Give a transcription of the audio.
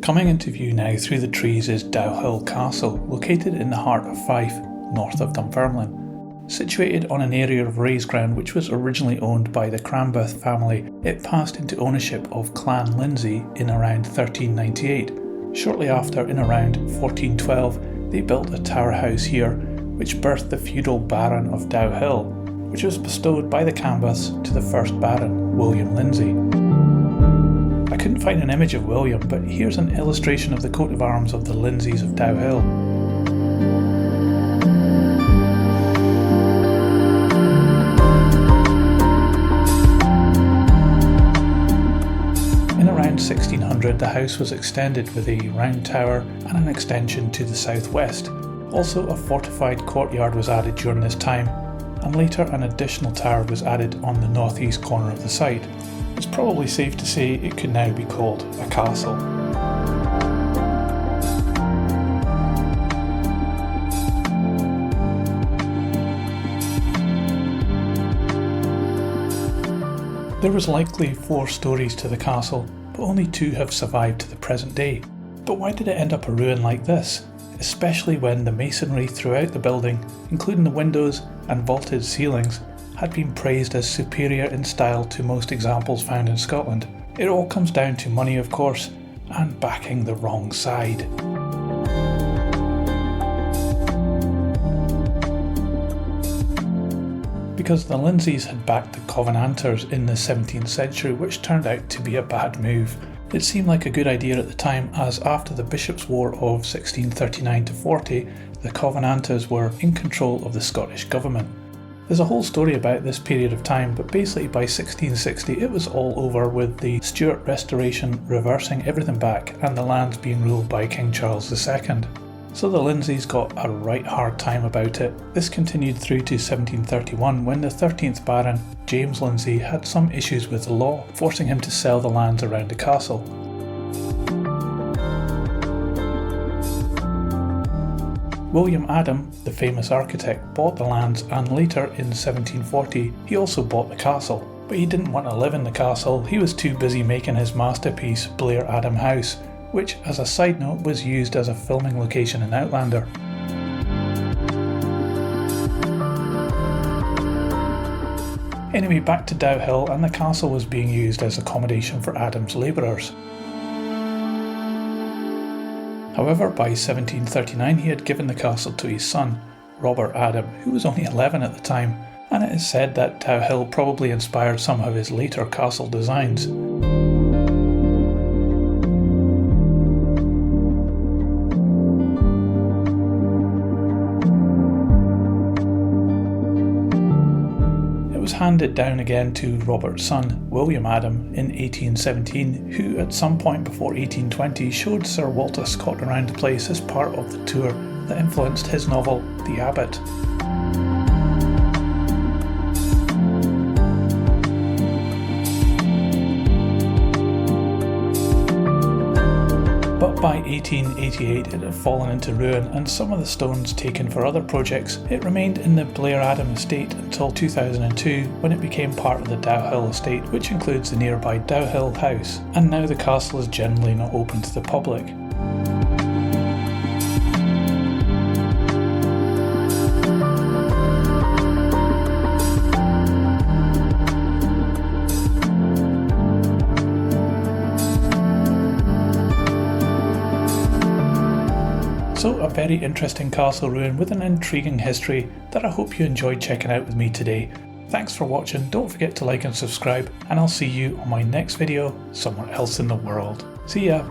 Coming into view now through the trees is Dowhill Castle, located in the heart of Fife, north of Dunfermline. Situated on an area of raised ground which was originally owned by the Cranboth family, it passed into ownership of Clan Lyndsey in around 1398. Shortly after, in around 1412, they built a tower house here, which birthed the feudal Baron of Dowhill, which was bestowed by the Cranboths to the first Baron, William Lyndsey. I couldn't find an image of William, but here's an illustration of the coat of arms of the Lyndseys of Dowhill. In around 1600, the house was extended with a round tower and an extension to the southwest. Also, a fortified courtyard was added during this time, and later an additional tower was added on the northeast corner of the site. It's probably safe to say it could now be called a castle. There was likely 4 stories to the castle, but only 2 have survived to the present day. But why did it end up a ruin like this? Especially when the masonry throughout the building, including the windows and vaulted ceilings, had been praised as superior in style to most examples found in Scotland. It all comes down to money, of course, and backing the wrong side. Because the Lyndseys had backed the Covenanters in the 17th century, which turned out to be a bad move. It seemed like a good idea at the time, as after the Bishops' War of 1639-40, the Covenanters were in control of the Scottish government. There's a whole story about this period of time, but basically by 1660 it was all over, with the Stuart Restoration reversing everything back and the lands being ruled by King Charles II. So the Lyndseys got a right hard time about it. This continued through to 1731, when the 13th Baron, James Lyndsey, had some issues with the law, forcing him to sell the lands around the castle. William Adam, the famous architect, bought the lands, and later in 1740 he also bought the castle. But he didn't want to live in the castle, he was too busy making his masterpiece, Blair Adam House, which, as a side note, was used as a filming location in Outlander. Anyway, back to Dowhill, and the castle was being used as accommodation for Adam's labourers. However, by 1739 he had given the castle to his son, Robert Adam, who was only 11 at the time, and it is said that Dowhill probably inspired some of his later castle designs. Handed down again to Robert's son, William Adam, in 1817, who at some point before 1820 showed Sir Walter Scott around the place as part of the tour that influenced his novel, The Abbot. But by 1888 it had fallen into ruin, and some of the stones taken for other projects, it remained in the Blair Adam estate until 2002, when it became part of the Dowhill estate, which includes the nearby Dowhill House, and now the castle is generally not open to the public. So a very interesting castle ruin with an intriguing history that I hope you enjoyed checking out with me today. Thanks for watching, don't forget to like and subscribe, and I'll see you on my next video somewhere else in the world. See ya!